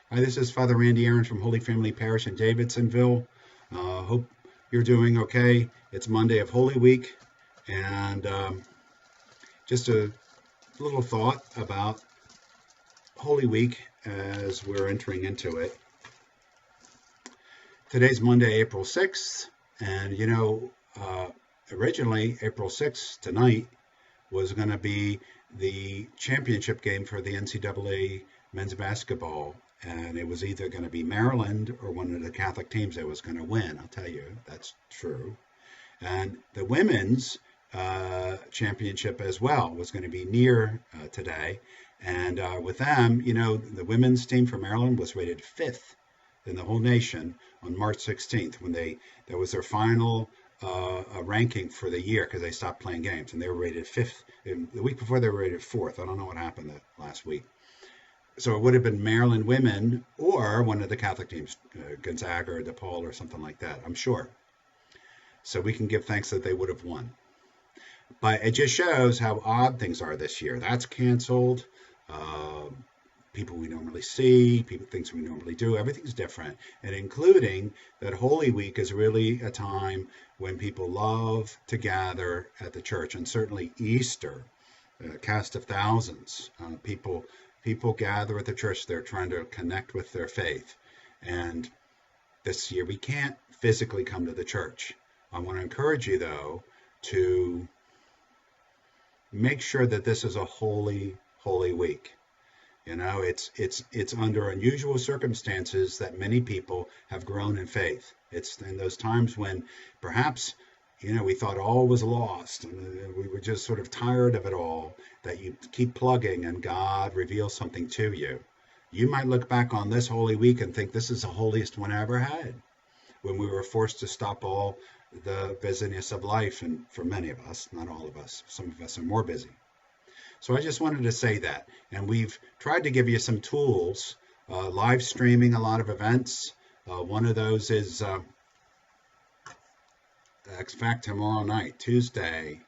Hi, this is Father Randy Aaron from Holy Family Parish in Davidsonville. Hope you're doing okay. It's Monday of Holy Week, and just a little thought about Holy Week as we're entering into it. Today's Monday, April 6th, and originally April 6th tonight was going to be the championship game for the NCAA men's basketball. And it was either going to be Maryland or one of the Catholic teams that was going to win. I'll tell you, that's true. And the women's championship as well was going to be near today. And with them, the women's team from Maryland was rated fifth in the whole nation on March 16th when that was their final ranking for the year because they stopped playing games, and they were rated fifth. The week before they were rated fourth. I don't know what happened that last week. So it would have been Maryland women or one of the Catholic teams, Gonzaga or DePaul or something like that, I'm sure. So we can give thanks that they would have won. But it just shows how odd things are this year. That's canceled. People we normally see, things we normally do, everything's different. And including that Holy Week is really a time when people love to gather at the church. And certainly Easter, cast of thousands, people gather at the church. They're trying to connect with their faith. And this year we can't physically come to the church. I want to encourage you, though, to make sure that this is a holy week. It's under unusual circumstances that many people have grown in faith. It's in those times when perhaps we thought all was lost and we were just sort of tired of it all, that you keep plugging and God reveals something to you. You might look back on this Holy Week and think this is the holiest one I ever had, when we were forced to stop all the busyness of life. And for many of us, not all of us, some of us are more busy. So I just wanted to say that. And we've tried to give you some tools, live streaming a lot of events. One of those is in fact, tomorrow night, Tuesday,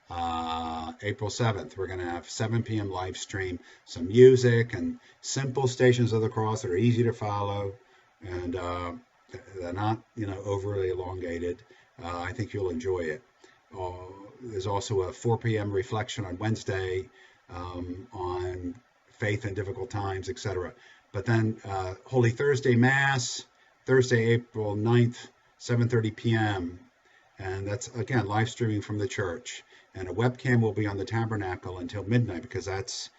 April 7th, we're going to have 7 p.m. live stream, some music and simple Stations of the Cross that are easy to follow, and they're not, overly elongated. I think you'll enjoy it. There's also a 4 p.m. reflection on Wednesday on faith in difficult times, etc. But then Holy Thursday Mass, Thursday, April 9th, 7:30 p.m., and that's, again, live streaming from the church. And a webcam will be on the tabernacle until midnight, because that's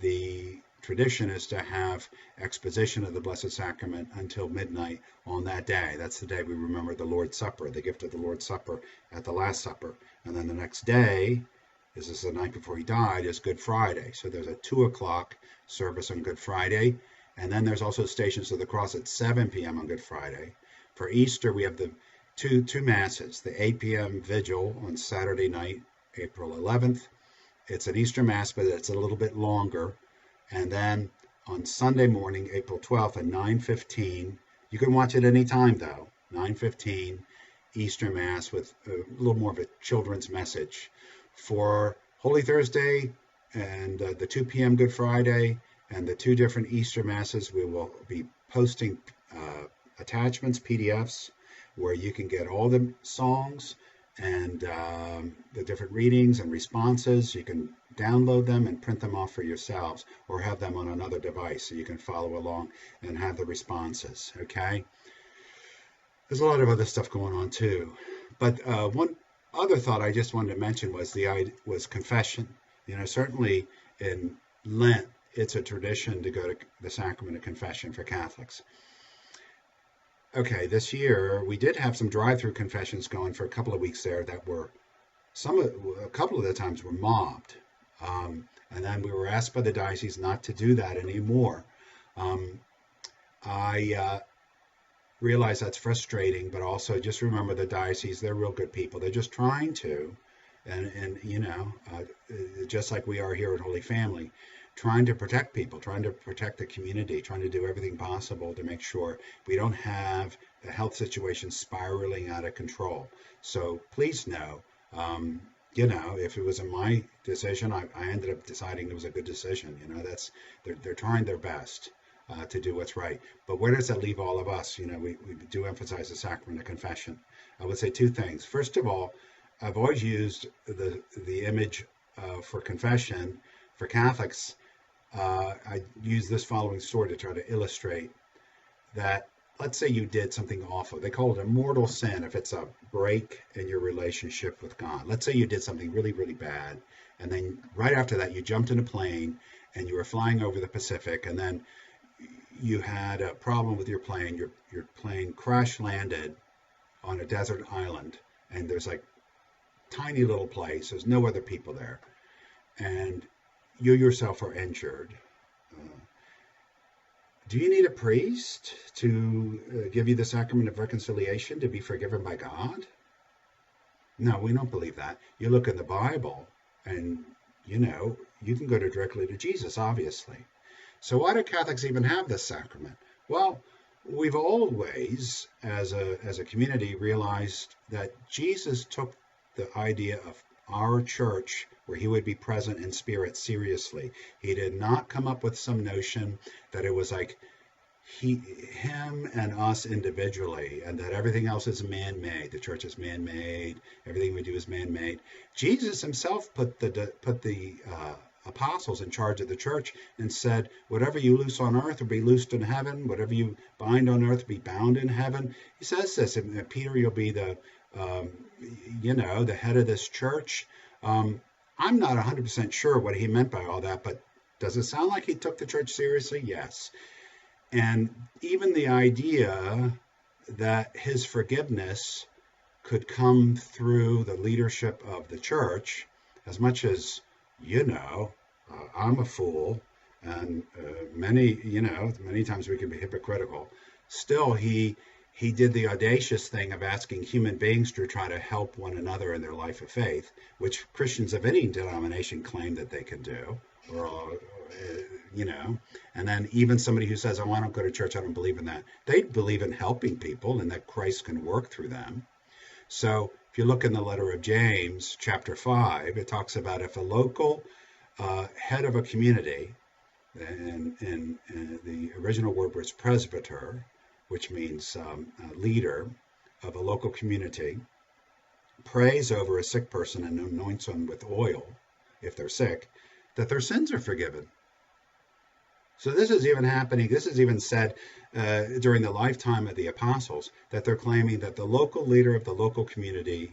the tradition is to have exposition of the Blessed Sacrament until midnight on that day. That's the day we remember the Lord's Supper, the gift of the Lord's Supper at the Last Supper. And then the next day, this is the night before he died, is Good Friday. So there's a 2 o'clock service on Good Friday. And then there's also Stations of the Cross at 7 p.m. on Good Friday. For Easter, we have the two masses, the 8 p.m. vigil on Saturday night, April 11th. It's an Easter Mass, but it's a little bit longer. And then on Sunday morning, April 12th at 9:15, you can watch it any time, though, 9:15, Easter Mass with a little more of a children's message. For Holy Thursday and the 2 p.m. Good Friday and the 2 different Easter Masses, we will be posting attachments, PDFs, where you can get all the songs and the different readings and responses. You can download them and print them off for yourselves, or have them on another device so you can follow along and have the responses, okay? There's a lot of other stuff going on too. But one other thought I just wanted to mention was confession. Certainly in Lent, it's a tradition to go to the Sacrament of Confession for Catholics. Okay, this year we did have some drive-through confessions going for a couple of weeks there that were, a couple of the times were mobbed. And then we were asked by the diocese not to do that anymore. I realize that's frustrating, but also just remember the diocese, they're real good people. They're just trying to, and just like we are here at Holy Family, trying to protect people, trying to protect the community, trying to do everything possible to make sure we don't have the health situation spiraling out of control. So please know, if it was my decision, I ended up deciding it was a good decision. They're trying their best. to do what's right. But where does that leave all of us? We do emphasize the sacrament of confession. I would say two things. First of all, I've always used the image for confession for Catholics. I use this following story to try to illustrate that. Let's say you did something awful. They call it a mortal sin if it's a break in your relationship with God. Let's say you did something really, really bad, and then right after that you jumped in a plane and you were flying over the Pacific, and then you had a problem with your plane. Your plane crash landed on a desert island, and there's like tiny little place. There's no other people there, and you yourself are injured. Do you need a priest to give you the sacrament of reconciliation to be forgiven by God? No, we don't believe that. You look in the Bible, and you can go directly to Jesus, obviously. So why do Catholics even have this sacrament? Well, we've always, as a community, realized that Jesus took the idea of our church, where he would be present in spirit, seriously. He did not come up with some notion that it was like him and us individually, and that everything else is man-made. The church is man-made. Everything we do is man-made. Jesus himself put the apostles in charge of the church and said, whatever you loose on earth will be loosed in heaven. Whatever you bind on earth will be bound in heaven. He says this, and Peter, you'll be the head of this church. I'm not 100% sure what he meant by all that, but does it sound like he took the church seriously? Yes. And even the idea that his forgiveness could come through the leadership of the church, as much as, I'm a fool, and many times we can be hypocritical. Still, he did the audacious thing of asking human beings to try to help one another in their life of faith, which Christians of any denomination claim that they can do, and then even somebody who says, oh, I don't go to church, I don't believe in that. They believe in helping people and that Christ can work through them. So if you look in the letter of James, chapter 5, it talks about if a local head of a community, and the original word was presbyter, which means leader of a local community, prays over a sick person and anoints them with oil, if they're sick, that their sins are forgiven. So this is even happening, this is even said during the lifetime of the apostles, that they're claiming that the local leader of the local community,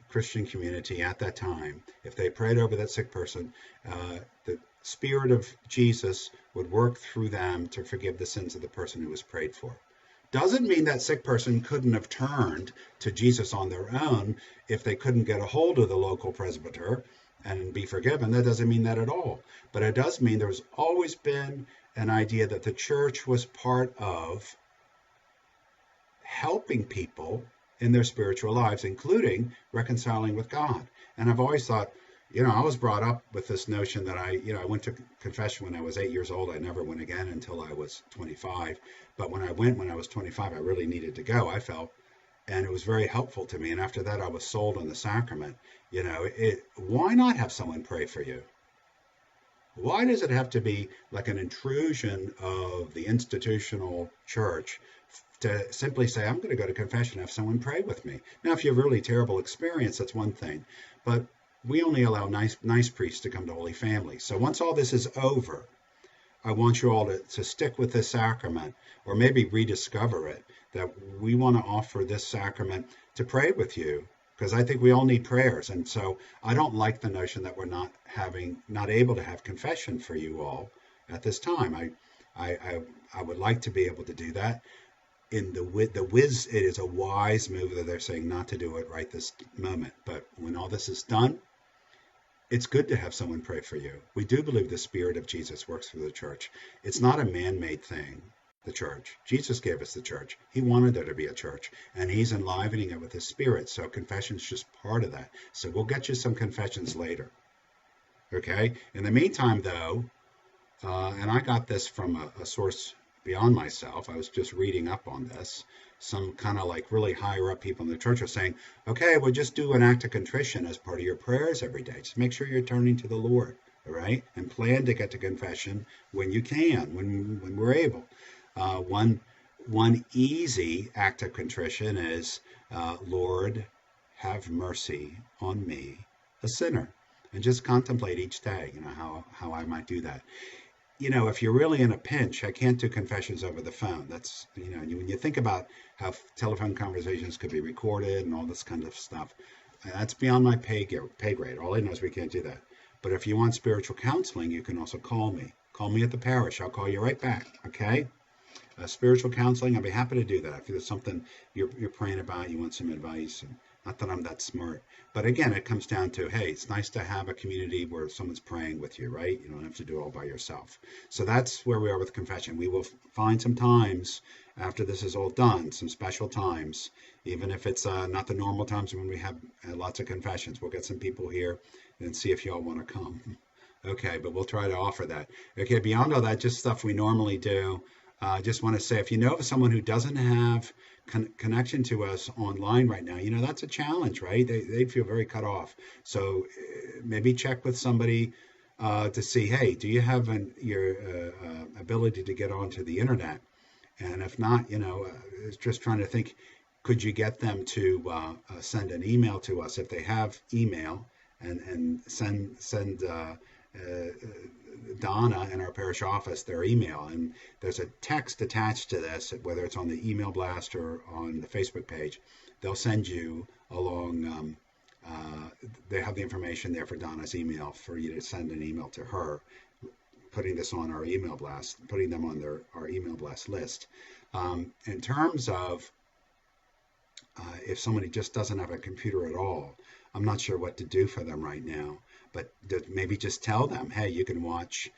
Christian community at that time, if they prayed over that sick person, the Spirit of Jesus would work through them to forgive the sins of the person who was prayed for. Doesn't mean that sick person couldn't have turned to Jesus on their own if they couldn't get a hold of the local presbyter and be forgiven. That doesn't mean that at all. But it does mean there's always been an idea that the church was part of helping people in their spiritual lives, including reconciling with God. And I've always thought, I was brought up with this notion that I went to confession when I was 8 years old. I never went again until I was 25. But when I went when I was 25, I really needed to go, I felt. And it was very helpful to me. And after that, I was sold on the sacrament. Why not have someone pray for you? Why does it have to be like an intrusion of the institutional church to simply say, I'm going to go to confession, have someone pray with me? Now, if you have a really terrible experience, that's one thing. But we only allow nice priests to come to Holy Family. So once all this is over, I want you all to stick with this sacrament, or maybe rediscover it, that we want to offer this sacrament to pray with you, because I think we all need prayers. And so I don't like the notion that we're not able to have confession for you all at this time. I would like to be able to do that. It is a wise move that they're saying not to do it right this moment. But when all this is done, it's good to have someone pray for you. We do believe the Spirit of Jesus works through the church. It's not a man-made thing, the church. Jesus gave us the church. He wanted there to be a church, and he's enlivening it with his Spirit. So confession's just part of that. So we'll get you some confessions later. Okay? In the meantime, though, and I got this from a source beyond myself. I was just reading up on this. Some kind of like really higher up people in the church are saying, okay, well, just do an act of contrition as part of your prayers every day. Just make sure you're turning to the Lord. all right? And plan to get to confession when you can, when we're able. One easy act of contrition is, Lord, have mercy on me, a sinner. And just contemplate each day, how I might do that. If you're really in a pinch, I can't do confessions over the phone. That's, when you think about how telephone conversations could be recorded and all this kind of stuff, that's beyond my pay grade. All I know is we can't do that. But if you want spiritual counseling, you can also call me. Call me at the parish. I'll call you right back. Okay? Spiritual counseling, I'll be happy to do that. If there's something you're praying about, you want some advice, and not that I'm that smart. But again, it comes down to, hey, it's nice to have a community where someone's praying with you, right? You don't have to do it all by yourself. So that's where we are with confession. We will find some times after this is all done, some special times, even if it's not the normal times when we have lots of confessions. We'll get some people here and see if y'all want to come. Okay, but we'll try to offer that. Okay, beyond all that, just stuff we normally do. I just want to say, if you know of someone who doesn't have connection to us online right now, that's a challenge, right? They feel very cut off. So maybe check with somebody to see, hey, do you have your ability to get onto the internet? And if not, just trying to think, could you get them to send an email to us if they have email, and send Donna in our parish office their email, and there's a text attached to this, whether it's on the email blast or on the Facebook page. They'll send you along, they have the information there for Donna's email for you to send an email to her, putting this on our email blast, putting them on our email blast list. In terms of if somebody just doesn't have a computer at all, I'm not sure what to do for them right now. But maybe just tell them, hey, you can watch,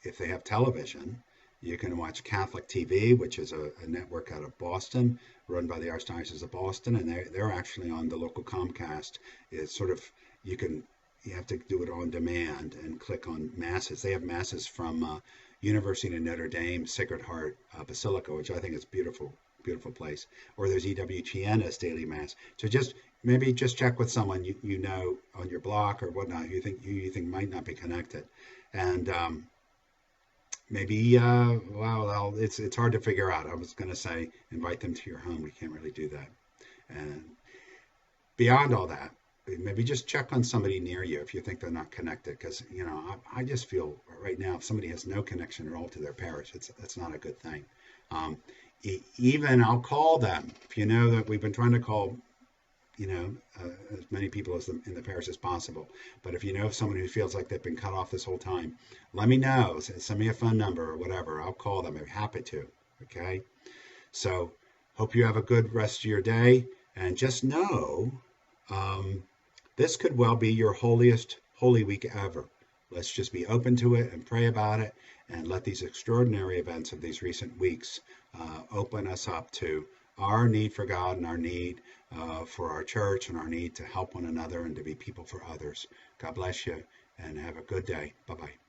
if they have television, you can watch Catholic TV, which is a network out of Boston, run by the Archdiocese of Boston, and they're actually on the local Comcast. It's sort of, you have to do it on demand and click on masses. They have masses from University of Notre Dame Sacred Heart Basilica, which I think is beautiful place. Or there's EWTN's Daily Mass. So maybe just check with someone you know on your block or whatnot you think might not be connected, and maybe it's hard to figure out. I was going to say invite them to your home. We can't really do that. And beyond all that, maybe just check on somebody near you if you think they're not connected, because I just feel right now if somebody has no connection at all to their parish, that's not a good thing. Even I'll call them if you know that we've been trying to call as many people in the parish as possible. But if you know of someone who feels like they've been cut off this whole time, let me know. Send me a phone number or whatever. I'll call them. I'm happy to. Okay. So hope you have a good rest of your day, and just know this could well be your holiest Holy Week ever. Let's just be open to it and pray about it, and let these extraordinary events of these recent weeks open us up to our need for God and our need for our church and our need to help one another and to be people for others. God bless you and have a good day. Bye-bye.